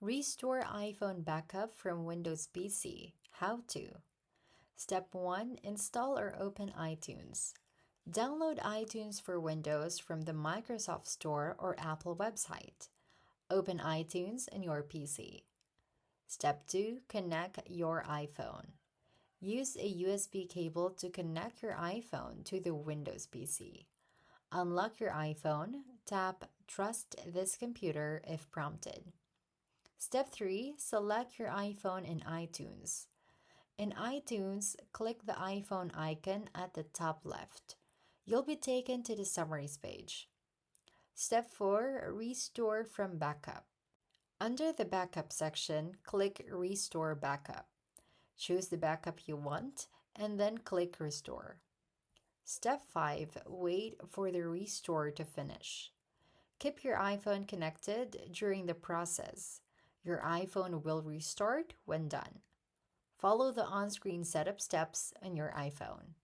Restore iPhone backup from Windows PC. How to? Step 1. Install or open iTunes. Download iTunes for Windows from the Microsoft Store or Apple website. Open iTunes on your PC. Step 2. Connect your iPhone. Use a USB cable to connect your iPhone to the Windows PC. Unlock your iPhone. Tap Trust this computer if prompted. Step 3. Select your iPhone in iTunes. In iTunes, click the iPhone icon at the top left. You'll be taken to the Summaries page. Step 4. Restore from backup. Under the Backup section, click Restore Backup. Choose the backup you want and then click Restore. Step 5. Wait for the restore to finish. Keep your iPhone connected during the process. Your iPhone will restart when done. Follow the on-screen setup steps on your iPhone.